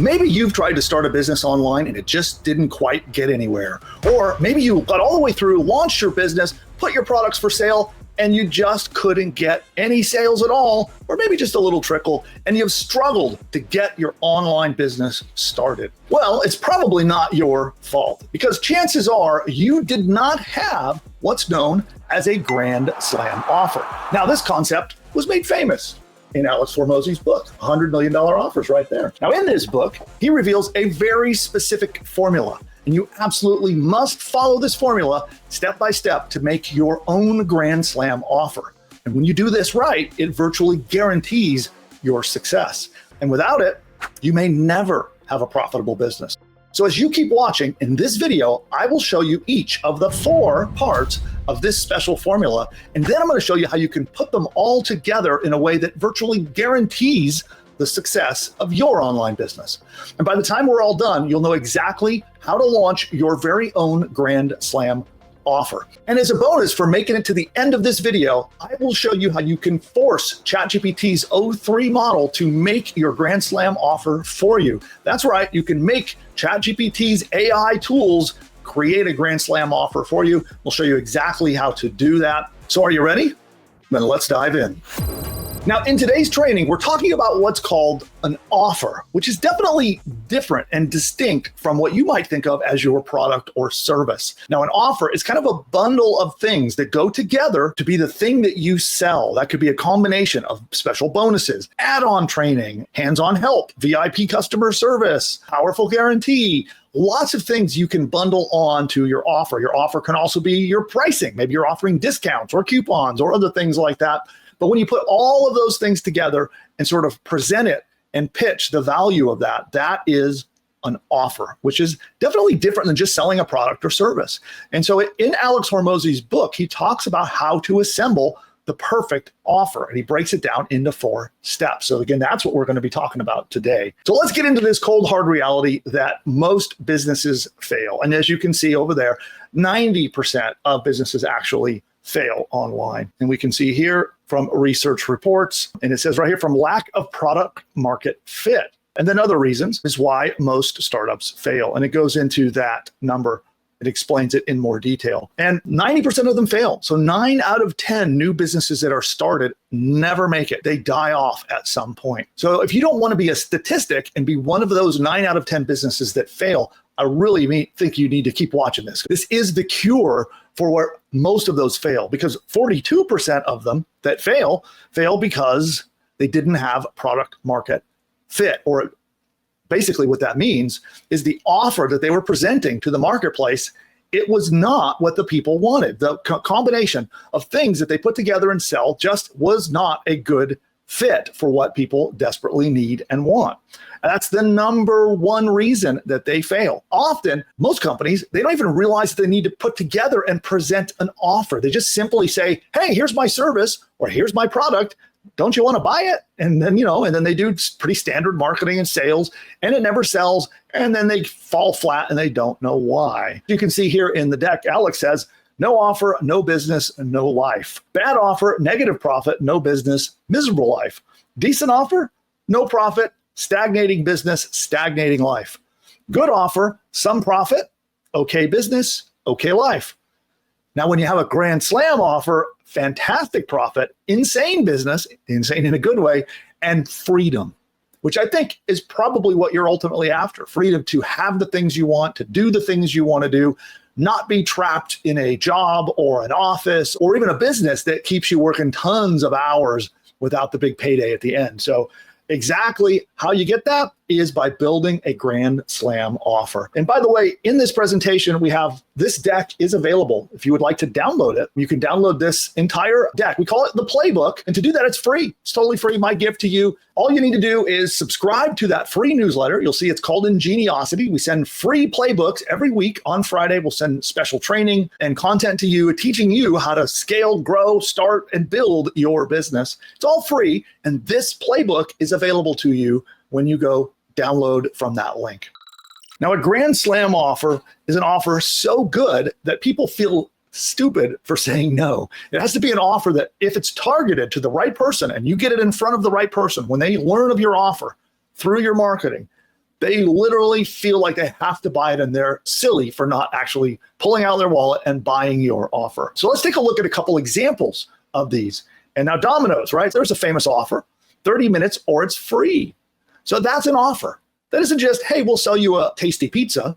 Maybe you've tried to start a business online and it just didn't quite get anywhere. Or maybe you got all the way through, launched your business, put your products for sale, and you just couldn't get any sales at all, or maybe just a little trickle, and you've struggled to get your online business started. Well, it's probably not your fault, because chances are you did not have what's known as a Grand Slam offer. Now, this concept was made famous in Alex Hormozi's book, $100 Million Offers, right there. Now, in this book, he reveals a very specific formula, and you absolutely must follow this formula step by step to make your own Grand Slam offer. And when you do this right, it virtually guarantees your success. And without it, you may never have a profitable business. So as you keep watching, in this video, I will show you each of the 4 parts of this special formula. And then I'm going to show you how you can put them all together in a way that virtually guarantees the success of your online business. And by the time we're all done, you'll know exactly how to launch your very own Grand Slam offer. And as a bonus for making it to the end of this video, I will show you how you can force ChatGPT's O3 model to make your Grand Slam offer for you. That's right, you can make ChatGPT's AI tools create a Grand Slam offer for you. We'll show you exactly how to do that. So are you ready? Then let's dive in. Now, in today's training, we're talking about what's called an offer, which is definitely different and distinct from what you might think of as your product or service. Now, an offer is kind of a bundle of things that go together to be the thing that you sell. That could be a combination of special bonuses, add-on training, hands-on help, VIP customer service, powerful guarantee, lots of things you can bundle on to your offer. Your offer can also be your pricing. Maybe you're offering discounts or coupons or other things like that. But when you put all of those things together and sort of present it and pitch the value of that, that is an offer, which is definitely different than just selling a product or service. And so in Alex Hormozi's book, he talks about how to assemble the perfect offer, and he breaks it down into 4 steps. So again, that's what we're going to be talking about today. So let's get into this cold, hard reality that most businesses fail. And as you can see over there, 90% of businesses actually fail online. And we can see here from research reports, and it says right here, from lack of product market fit. And then other reasons is why most startups fail. And it goes into that number. It explains it in more detail. And 90% of them fail. So 9 out of 10 new businesses that are started never make it. They die off at some point. So if you don't want to be a statistic and be one of those 9 out of 10 businesses that fail, I really think you need to keep watching this. This is the cure for where most of those fail, because 42% of them that fail because they didn't have product market fit. Or basically what that means is the offer that they were presenting to the marketplace, it was not what the people wanted. The combination of things that they put together and sell just was not a good fit for what people desperately need and want. And that's the number one reason that they fail. Often, most companies, they don't even realize that they need to put together and present an offer. They just simply say, hey, here's my service, or here's my product. Don't you want to buy it? And then, and then they do pretty standard marketing and sales, and it never sells. And then they fall flat and they don't know why. You can see here in the deck, Alex says, no offer, no business, no life. Bad offer, negative profit, no business, miserable life. Decent offer, no profit, stagnating business, stagnating life. Good offer, some profit, okay business, okay life. Now, when you have a Grand Slam offer, fantastic profit, insane business, insane in a good way, and freedom, which I think is probably what you're ultimately after. Freedom to have the things you want, to do the things you want to do, not be trapped in a job or an office or even a business that keeps you working tons of hours without the big payday at the end. So exactly how you get that is by building a Grand Slam offer. And by the way, in this presentation, we have this deck is available. If you would like to download it, you can download this entire deck. We call it the playbook. And to do that, it's free. It's totally free. My gift to you. All you need to do is subscribe to that free newsletter. You'll see it's called Ingeniosity. We send free playbooks every week. On Friday, we'll send special training and content to you, teaching you how to scale, grow, start, and build your business. It's all free. And this playbook is available to you when you go download from that link. Now, a Grand Slam offer is an offer so good that people feel stupid for saying no. It has to be an offer that if it's targeted to the right person and you get it in front of the right person, when they learn of your offer through your marketing, They literally feel like they have to buy it, and they're silly for not actually pulling out their wallet and buying your offer. So let's take a look at a couple examples of these. And now Domino's, right? There's a famous offer, 30 minutes or it's free. So that's an offer. That isn't just, hey, we'll sell you a tasty pizza.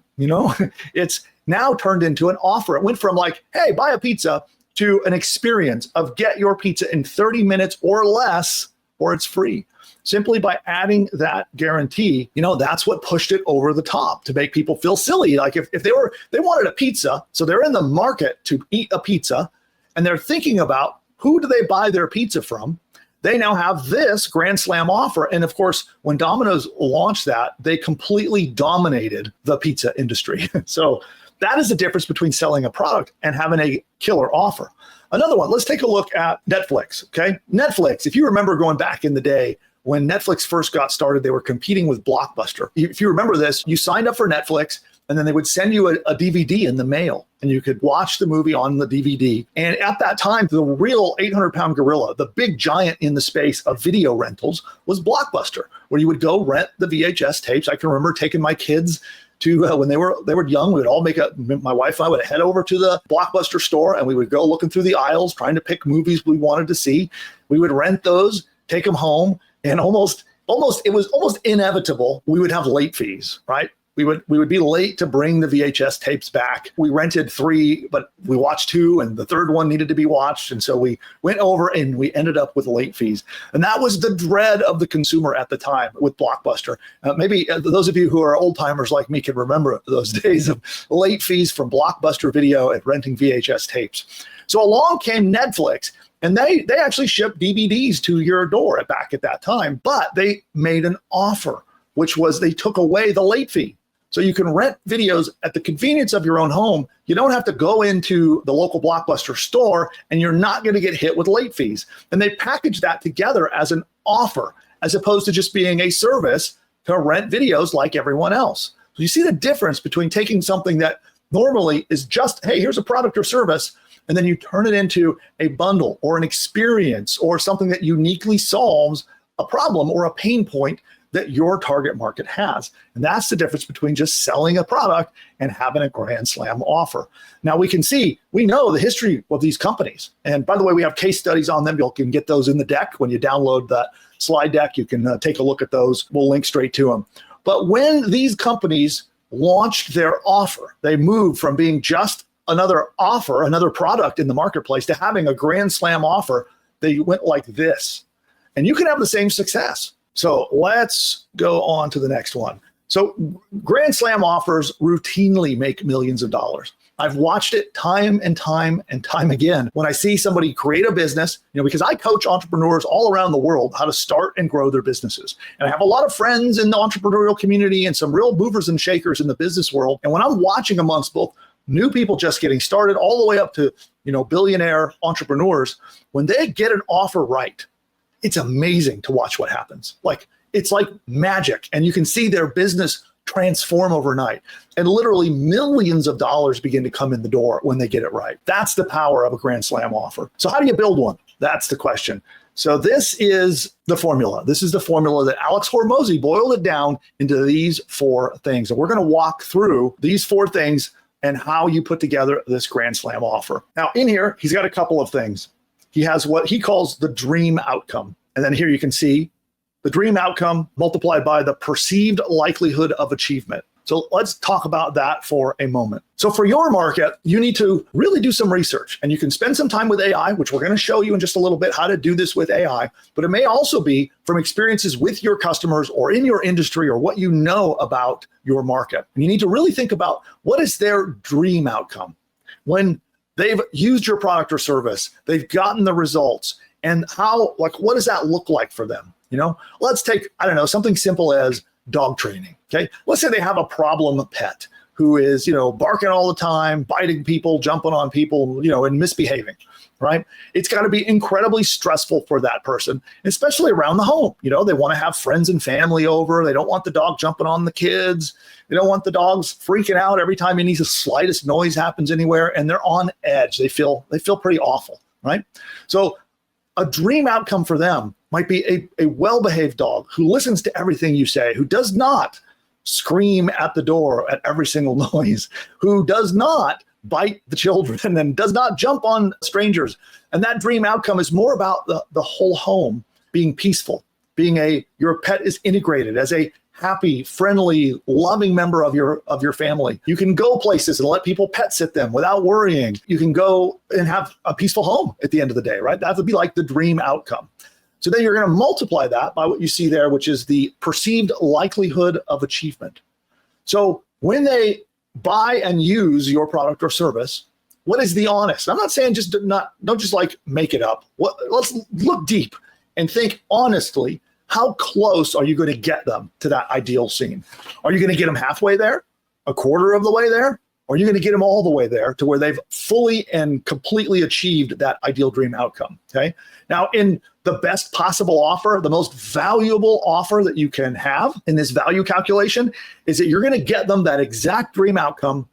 It's now turned into an offer. It went from like, hey, buy a pizza, to an experience of get your pizza in 30 minutes or less, or it's free. Simply by adding that guarantee, that's what pushed it over the top to make people feel silly. Like if they wanted a pizza, so they're in the market to eat a pizza, and they're thinking about who do they buy their pizza from? They now have this Grand Slam offer. And of course, when Domino's launched that, they completely dominated the pizza industry. So that is the difference between selling a product and having a killer offer. Another one, let's take a look at Netflix, okay? Netflix, if you remember going back in the day, when Netflix first got started, they were competing with Blockbuster. If you remember this, you signed up for Netflix, and then they would send you a DVD in the mail, and you could watch the movie on the DVD. And at that time, the real 800-pound gorilla, the big giant in the space of video rentals, was Blockbuster, where you would go rent the VHS tapes. I can remember taking my kids to when they were young. We would all my wife and I would head over to the Blockbuster store, and we would go looking through the aisles trying to pick movies we wanted to see. We would rent those, take them home, and it was almost inevitable we would have late fees, right? We would be late to bring the VHS tapes back. We rented 3, but we watched 2, and the third one needed to be watched. And so we went over and we ended up with late fees. And that was the dread of the consumer at the time with Blockbuster. Maybe those of you who are old timers like me can remember those days of late fees from Blockbuster Video and renting VHS tapes. So along came Netflix. And they actually shipped DVDs to your door back at that time. But they made an offer, which was they took away the late fee. So you can rent videos at the convenience of your own home. You don't have to go into the local Blockbuster store, and you're not going to get hit with late fees. And they packaged that together as an offer, as opposed to just being a service to rent videos like everyone else. So you see the difference between taking something that normally is just, hey, here's a product or service, and then you turn it into a bundle or an experience or something that uniquely solves a problem or a pain point that your target market has. And that's the difference between just selling a product and having a Grand Slam offer. Now we know the history of these companies. And by the way, we have case studies on them. You can get those in the deck. When you download that slide deck, you can take a look at those. We'll link straight to them. But when these companies launched their offer, they moved from being just another offer, another product in the marketplace, to having a Grand Slam offer. They went like this. And you can have the same success. So let's go on to the next one. So Grand Slam offers routinely make millions of dollars. I've watched it time and time and time again when I see somebody create a business, because I coach entrepreneurs all around the world how to start and grow their businesses. And I have a lot of friends in the entrepreneurial community and some real movers and shakers in the business world. And when I'm watching amongst both new people just getting started all the way up to, billionaire entrepreneurs, when they get an offer right, it's amazing to watch what happens. It's like magic, and you can see their business transform overnight, and literally millions of dollars begin to come in the door when they get it right. That's the power of a Grand Slam offer. So how do you build one? That's the question. So this is the formula. This is the formula that Alex Hormozi boiled it down into these 4 things. And we're going to walk through these 4 things and how you put together this Grand Slam offer. Now in here, he's got a couple of things. He has what he calls the dream outcome. And then here you can see the dream outcome multiplied by the perceived likelihood of achievement. So let's talk about that for a moment. So for your market, you need to really do some research, and you can spend some time with AI, which we're going to show you in just a little bit how to do this with AI. But it may also be from experiences with your customers or in your industry or what you know about your market. And you need to really think about what is their dream outcome. When they've used your product or service, they've gotten the results, and what does that look like for them? Let's take, something simple as dog training. Okay. Let's say they have a problem pet who is, barking all the time, biting people, jumping on people, and misbehaving, right? It's got to be incredibly stressful for that person, especially around the home. They want to have friends and family over. They don't want the dog jumping on the kids. They don't want the dogs freaking out every time the slightest noise happens anywhere, and they're on edge. They feel pretty awful, right? So a dream outcome for them might be a well-behaved dog who listens to everything you say, who does not scream at the door at every single noise, who does not bite the children and does not jump on strangers. And that dream outcome is more about the whole home being peaceful, your pet is integrated as a happy, friendly, loving member of your family. You can go places and let people pet sit them without worrying. You can go and have a peaceful home at the end of the day, right? That would be like the dream outcome. So then you're going to multiply that by what you see there, which is the perceived likelihood of achievement. So when they buy and use your product or service, what is the honest? I'm not saying don't just like make it up. Let's look deep and think honestly, how close are you going to get them to that ideal scene? Are you going to get them halfway there, a quarter of the way there? Or are you going to get them all the way there to where they've fully and completely achieved that ideal dream outcome? Okay. Now, in the best possible offer, the most valuable offer that you can have in this value calculation is that you're going to get them that exact dream outcome,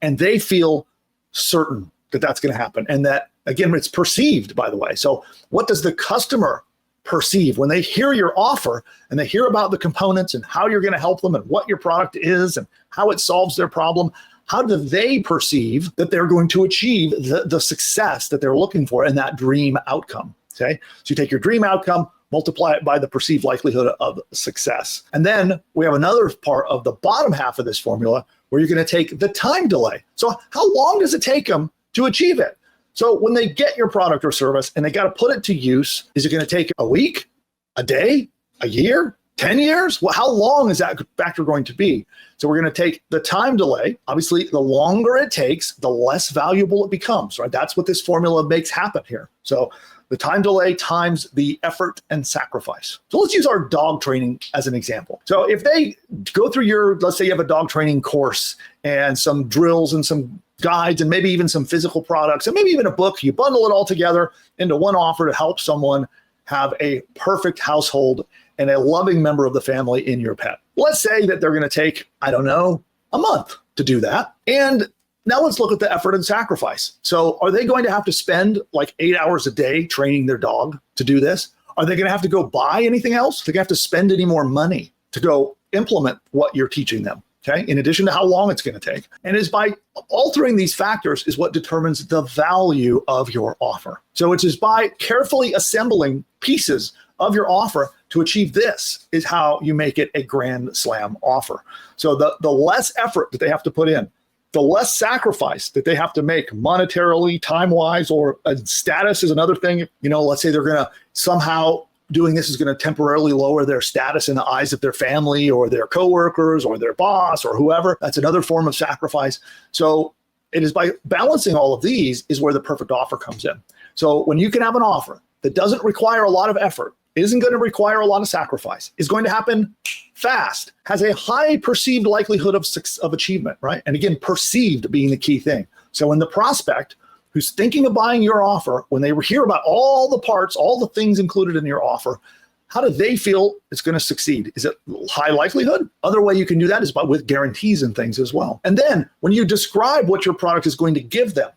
and they feel certain that that's going to happen. And that, again, it's perceived, by the way. So what does the customer perceive when they hear your offer and they hear about the components and how you're going to help them and what your product is and how it solves their problem? How do they perceive that they're going to achieve the success that they're looking for in that dream outcome? Okay, so you take your dream outcome, multiply it by the perceived likelihood of success. And then we have another part of the bottom half of this formula where you're going to take the time delay. So how long does it take them to achieve it? So when they get your product or service and they got to put it to use, is it going to take a week, a day, a year, 10 years? Well, how long is that factor going to be? So we're going to take the time delay. Obviously, the longer it takes, the less valuable it becomes, right? That's what this formula makes happen here. So the time delay times the effort and sacrifice. So let's use our dog training as an example. So if they go through let's say you have a dog training course and some drills and some guides and maybe even some physical products and maybe even a book, you bundle it all together into one offer to help someone have a perfect household and a loving member of the family in your pet. Let's say that they're going to take, a month to do that. And now let's look at the effort and sacrifice. So are they going to have to spend like 8 hours a day training their dog to do this? Are they going to have to go buy anything else? Are they going to have to spend any more money to go implement what you're teaching them? Okay, in addition to how long it's going to take. And it's by altering these factors is what determines the value of your offer. So it's just by carefully assembling pieces of your offer to achieve this is how you make it a grand slam offer. So the less effort that they have to put in, the less sacrifice that they have to make monetarily, time-wise, or status is another thing. Let's say they're going to somehow doing this is going to temporarily lower their status in the eyes of their family or their coworkers or their boss or whoever. That's another form of sacrifice. So it is by balancing all of these is where the perfect offer comes in. So when you can have an offer that doesn't require a lot of effort, isn't going to require a lot of sacrifice, is going to happen fast, has a high perceived likelihood of achievement, right? And again, perceived being the key thing. So when the prospect who's thinking of buying your offer, when they hear about all the parts, all the things included in your offer, how do they feel it's going to succeed? Is it high likelihood? Other way you can do that is with guarantees and things as well. And then when you describe what your product is going to give them,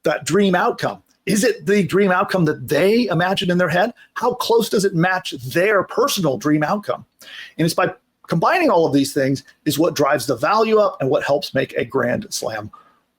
that dream outcome, is it the dream outcome that they imagine in their head? How close does it match their personal dream outcome? And it's by combining all of these things is what drives the value up and what helps make a grand slam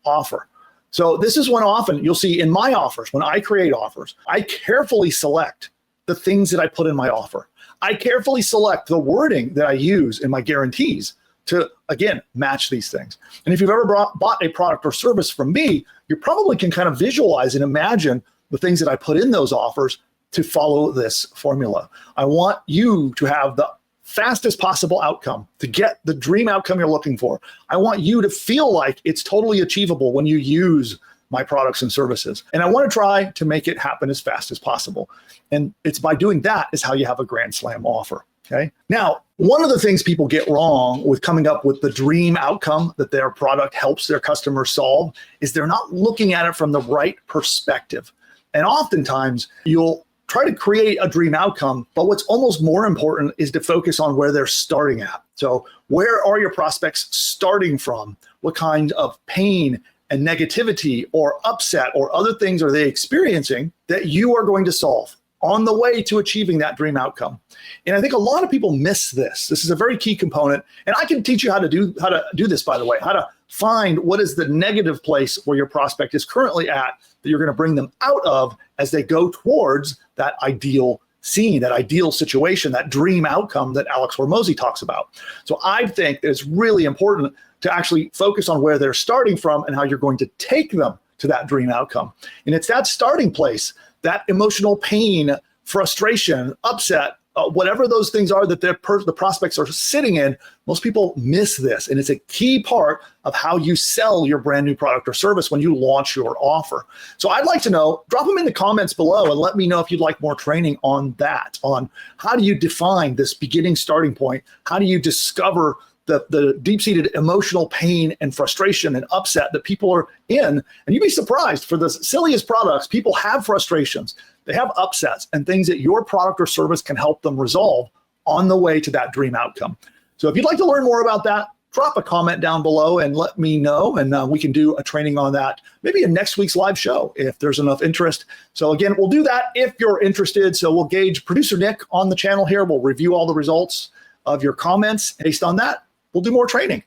offer. So this is one often you'll see in my offers. When I create offers, I carefully select the things that I put in my offer. I carefully select the wording that I use in my guarantees to, again, match these things. And if you've ever bought a product or service from me, you probably can kind of visualize and imagine the things that I put in those offers to follow this formula. I want you to have the fastest possible outcome, to get the dream outcome you're looking for. I want you to feel like it's totally achievable when you use my products and services. And I want to try to make it happen as fast as possible. And it's by doing that is how you have a grand slam offer. Okay. Now, one of the things people get wrong with coming up with the dream outcome that their product helps their customers solve is they're not looking at it from the right perspective. And oftentimes you'll try to create a dream outcome, but what's almost more important is to focus on where they're starting at. So where are your prospects starting from? What kind of pain and negativity or upset or other things are they experiencing that you are going to solve? on the way to achieving that dream outcome. And I think a lot of people miss this. This is a very key component. And I can teach you how to do this, by the way, how to find what is the negative place where your prospect is currently at that you're going to bring them out of as they go towards that ideal scene, that ideal situation, that dream outcome that Alex Hormozi talks about. So I think it's really important to actually focus on where they're starting from and how you're going to take them to that dream outcome. And it's that starting place, that emotional pain, frustration, upset, whatever those things are that the prospects are sitting in. Most people miss this, and it's a key part of how you sell your brand new product or service when you launch your offer. So I'd like to know, drop them in the comments below and let me know if you'd like more training on that, on how do you define this beginning starting point? How do you discover the deep-seated emotional pain and frustration and upset that people are in? And you'd be surprised, for the silliest products, people have frustrations. They have upsets and things that your product or service can help them resolve on the way to that dream outcome. So if you'd like to learn more about that, drop a comment down below and let me know, and we can do a training on that, maybe in next week's live show if there's enough interest. So again, we'll do that if you're interested. So we'll gauge producer Nick on the channel here. We'll review all the results of your comments. Based on that, we'll do more training.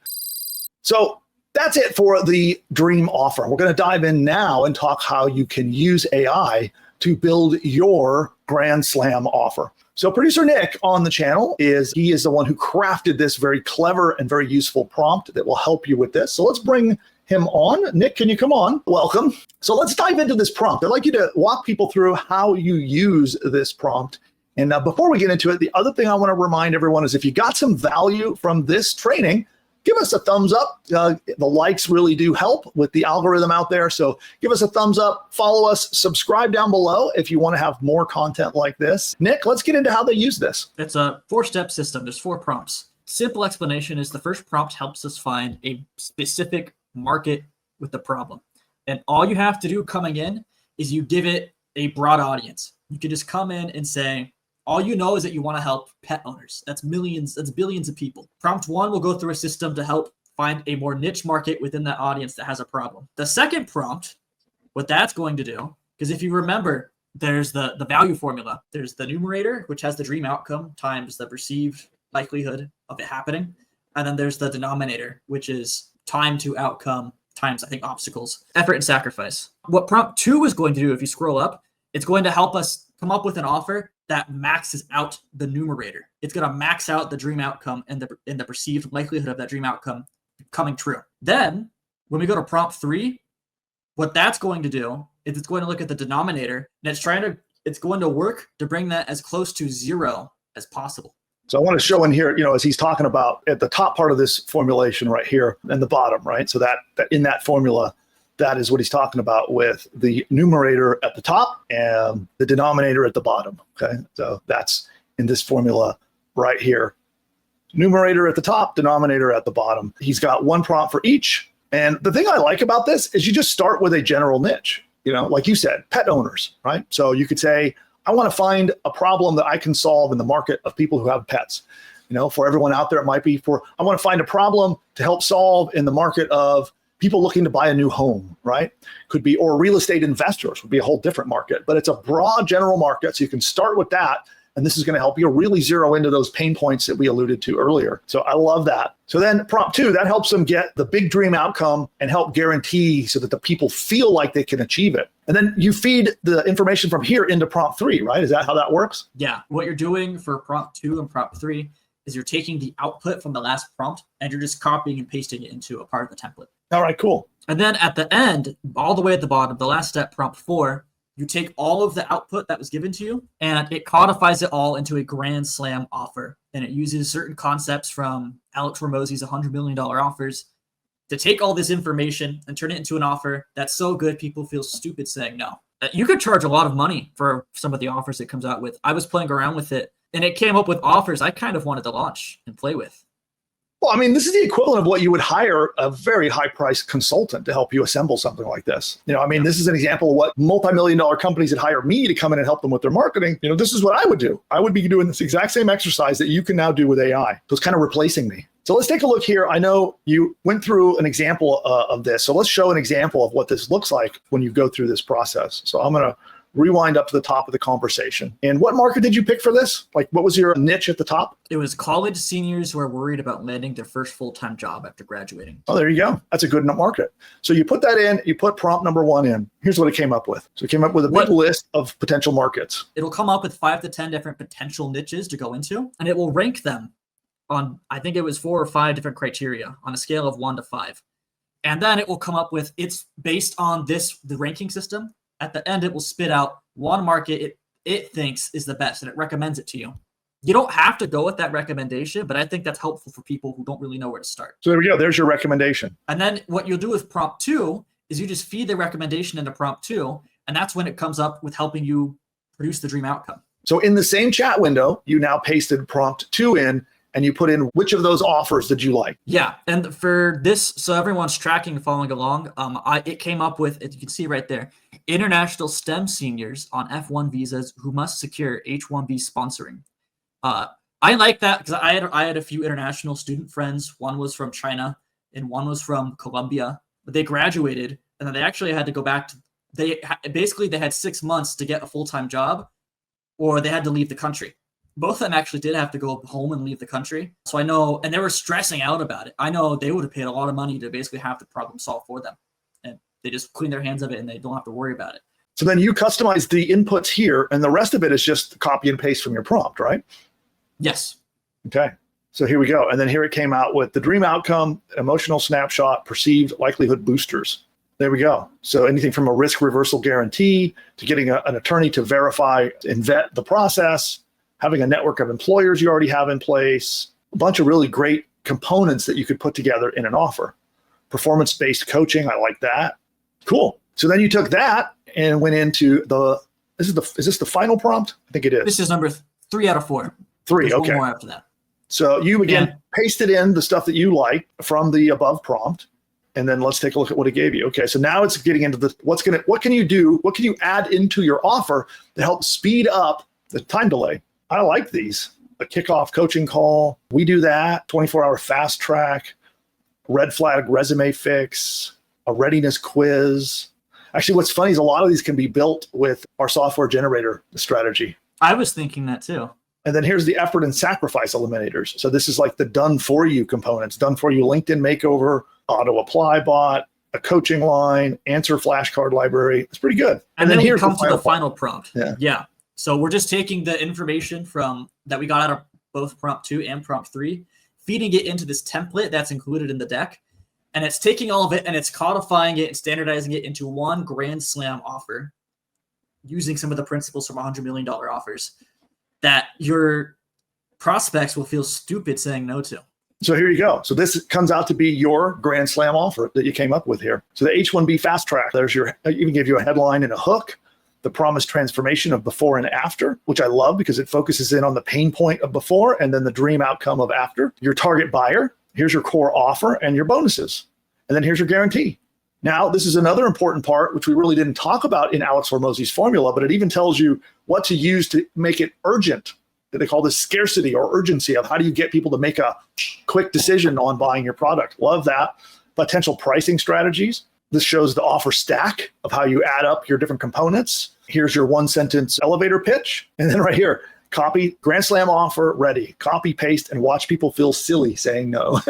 So that's it for the dream offer. We're going to dive in now and talk how you can use AI to build your Grand Slam offer. So producer Nick on the channel he is the one who crafted this very clever and very useful prompt that will help you with this. So let's bring him on. Nick, can you come on? Welcome. So let's dive into this prompt. I'd like you to walk people through how you use this prompt. And before we get into it, the other thing I want to remind everyone is if you got some value from this training, give us a thumbs up. The likes really do help with the algorithm out there. So give us a thumbs up, follow us, subscribe down below if you want to have more content like this. Nick, let's get into how they use this. It's a 4-step system. There's 4 prompts. Simple explanation is the first prompt helps us find a specific market with the problem. And all you have to do coming in is you give it a broad audience. You can just come in and say, all you know is that you want to help pet owners. That's millions, that's billions of people. Prompt 1 will go through a system to help find a more niche market within that audience that has a problem. The second prompt, what that's going to do, because if you remember, there's the value formula. There's the numerator, which has the dream outcome times the perceived likelihood of it happening. And then there's the denominator, which is time to outcome times, I think, obstacles, effort and sacrifice. What prompt 2 is going to do, if you scroll up, it's going to help us come up with an offer that maxes out the numerator. It's going to max out the dream outcome and the perceived likelihood of that dream outcome coming true. Then when we go to prompt 3, what that's going to do is it's going to look at the denominator, and it's going to work to bring that as close to 0 as possible. So I want to show in here, as he's talking about at the top part of this formulation right here and the bottom, right? So that in that formula, that is what he's talking about with the numerator at the top and the denominator at the bottom, okay? So that's in this formula right here. Numerator at the top, denominator at the bottom. He's got one prompt for each. And the thing I like about this is you just start with a general niche, like you said, pet owners, right? So you could say, I want to find a problem that I can solve in the market of people who have pets. For everyone out there, it might be I want to find a problem to help solve in the market of people looking to buy a new home, right? Could be, or real estate investors would be a whole different market, but it's a broad general market. So you can start with that. And this is going to help you really zero into those pain points that we alluded to earlier. So I love that. So then prompt 2, that helps them get the big dream outcome and help guarantee so that the people feel like they can achieve it. And then you feed the information from here into prompt 3, right? Is that how that works? Yeah. What you're doing for prompt 2 and prompt 3 is you're taking the output from the last prompt and you're just copying and pasting it into a part of the template. All right, cool. And then at the end, all the way at the bottom, the last step, prompt 4, you take all of the output that was given to you and it codifies it all into a Grand Slam offer. And it uses certain concepts from Alex Hormozi's $100 million offers to take all this information and turn it into an offer that's so good people feel stupid saying no. You could charge a lot of money for some of the offers it comes out with. I was playing around with it and it came up with offers I kind of wanted to launch and play with. Well, I mean, this is the equivalent of what you would hire a very high-priced consultant to help you assemble something like this. This is an example of what multi-million-dollar companies that hire me to come in and help them with their marketing. This is what I would do. I would be doing this exact same exercise that you can now do with AI. So it's kind of replacing me. So let's take a look here. I know you went through an example of this. So let's show an example of what this looks like when you go through this process. So I'm going to rewind up to the top of the conversation. And what market did you pick for this? Like, what was your niche at the top? It was college seniors who are worried about landing their first full-time job after graduating. Oh, there you go. That's a good market. So you put that in, you put prompt number 1 in. Here's what it came up with. So it came up with a big list of potential markets. It'll come up with 5 to 10 different potential niches to go into, and it will rank them on, I think it was 4 or 5 different criteria on a scale of 1 to 5. And then it will come up with, it's based on the ranking system. At the end, it will spit out one market it thinks is the best, and it recommends it to you. You don't have to go with that recommendation, but I think that's helpful for people who don't really know where to start. So there we go. There's your recommendation. And then what you'll do with prompt 2 is you just feed the recommendation into prompt 2, and that's when it comes up with helping you produce the dream outcome. So in the same chat window, you now pasted prompt 2 in, and you put in which of those offers did you like? Yeah, and for this, so everyone's tracking and following along, it came up with, you can see right there, international STEM seniors on F1 visas who must secure H-1B sponsoring. I like that because I had a few international student friends. One was from China and one was from Colombia. But they graduated and then they actually had to go back to, they had 6 months to get a full-time job, or they had to leave the country. Both of them actually did have to go home and leave the country. So I know, and they were stressing out about it. I know they would have paid a lot of money to basically have the problem solved for them. And they just clean their hands of it and they don't have to worry about it. So then you customize the inputs here, and the rest of it is just copy and paste from your prompt, right? Yes. Okay. So here we go. And then here it came out with the dream outcome, emotional snapshot, perceived likelihood boosters. There we go. So anything from a risk reversal guarantee to getting an attorney to verify and vet the process, having a network of employers you already have in place, a bunch of really great components that you could put together in an offer. Performance-based coaching, I like that. Cool. So then you took that and went into is this the final prompt? I think it is. This is number 3 out of 4. 3, There's okay. One more after that. So you again pasted in the stuff that you like from the above prompt, and then let's take a look at what it gave you. Okay, so now it's getting into what can you do? What can you add into your offer to help speed up the time delay? I like these. A kickoff coaching call. We do that. 24-hour fast track, red flag resume fix, a readiness quiz. Actually, what's funny is a lot of these can be built with our software generator strategy. I was thinking that too. And then here's the effort and sacrifice eliminators. So this is like the done for you components, done for you LinkedIn makeover, auto apply bot, a coaching line, answer flashcard library. It's pretty good. And then here's come to the final prompt. Yeah. So we're just taking the information that we got out of both prompt 2 and prompt 3, feeding it into this template that's included in the deck. And it's taking all of it and it's codifying it and standardizing it into one grand slam offer using some of the principles from $100 million offers that your prospects will feel stupid saying no to. So here you go. So this comes out to be your grand slam offer that you came up with here. So the H-1B fast track, even give you a headline and a hook, the promised transformation of before and after, which I love because it focuses in on the pain point of before and then the dream outcome of after. Your target buyer, here's your core offer and your bonuses. And then here's your guarantee. Now, this is another important part, which we really didn't talk about in Alex Hormozi's formula, but it even tells you what to use to make it urgent. They call this scarcity or urgency of how do you get people to make a quick decision on buying your product. Love that. Potential pricing strategies. This shows the offer stack of how you add up your different components. Here's your 1-sentence elevator pitch. And then right here, copy, grand slam offer, ready. Copy, paste, and watch people feel silly saying no.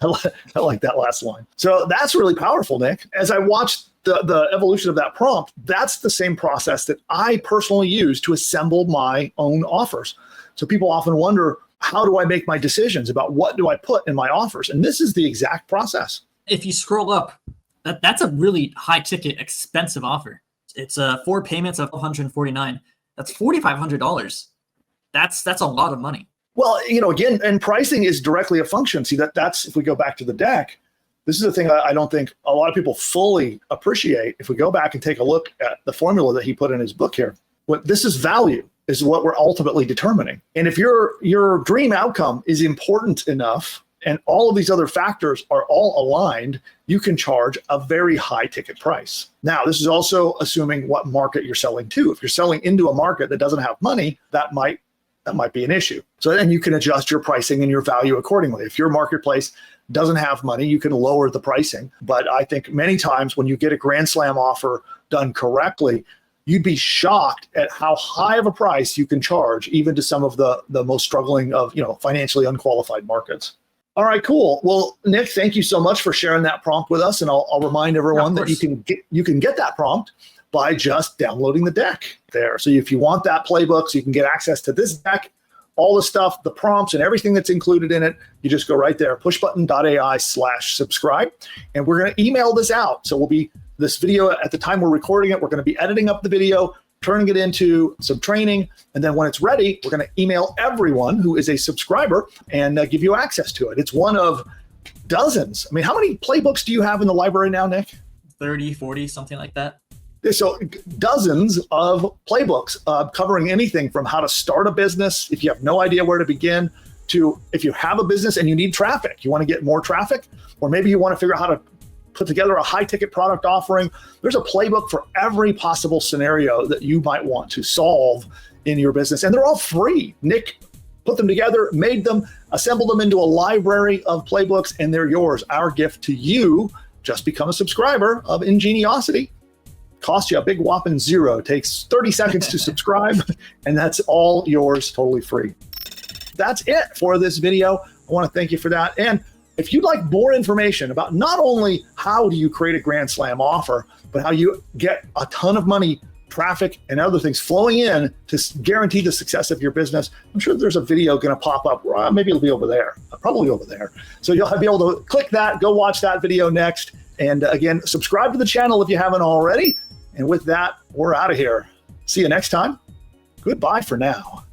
I like that last line. So that's really powerful, Nick. As I watched the evolution of that prompt, that's the same process that I personally use to assemble my own offers. So people often wonder, how do I make my decisions about what do I put in my offers? And this is the exact process. If you scroll up, that's a really high ticket, expensive offer. It's 4 payments of $149. That's $4,500. That's a lot of money. Well, again, and pricing is directly a function. See, that's if we go back to the deck, this is the thing I don't think a lot of people fully appreciate. If we go back and take a look at the formula that he put in his book here, what this is value is what we're ultimately determining. And if your dream outcome is important enough and all of these other factors are all aligned, you can charge a very high ticket price. Now, this is also assuming what market you're selling to. If you're selling into a market that doesn't have money, that might be an issue. So then you can adjust your pricing and your value accordingly. If your marketplace doesn't have money, you can lower the pricing. But I think many times when you get a grand slam offer done correctly, you'd be shocked at how high of a price you can charge even to some of the most struggling of, financially unqualified markets. All right, cool. Well, Nick, thank you so much for sharing that prompt with us. And I'll remind everyone that you can get that prompt by just downloading the deck there. So if you want that playbook, so you can get access to this deck, all the stuff, the prompts and everything that's included in it, you just go right there, pushbutton.ai/subscribe. And we're going to email this out. So this video at the time we're recording it, we're going to be editing up the video, turning it into some training. And then when it's ready, we're going to email everyone who is a subscriber and give you access to it. It's one of dozens. I mean, how many playbooks do you have in the library now, Nick? 30, 40, something like that. So dozens of playbooks covering anything from how to start a business, if you have no idea where to begin, to if you have a business and you need traffic, you want to get more traffic, or maybe you want to figure out how to put together a high ticket product offering. There's a playbook for every possible scenario that you might want to solve in your business. And they're all free. Nick put them together, made them, assembled them into a library of playbooks, and they're yours. Our gift to you. Just become a subscriber of Ingeniosity. Costs you a big whopping $0. Takes 30 seconds to subscribe, and that's all yours, totally free. That's it for this video. I want to thank you for that. And if you'd like more information about not only how do you create a Grand Slam offer, but how you get a ton of money, traffic, and other things flowing in to guarantee the success of your business, I'm sure there's a video going to pop up. Maybe it'll be over there, probably over there. So you'll be able to click that, go watch that video next. And again, subscribe to the channel if you haven't already. And with that, we're out of here. See you next time. Goodbye for now.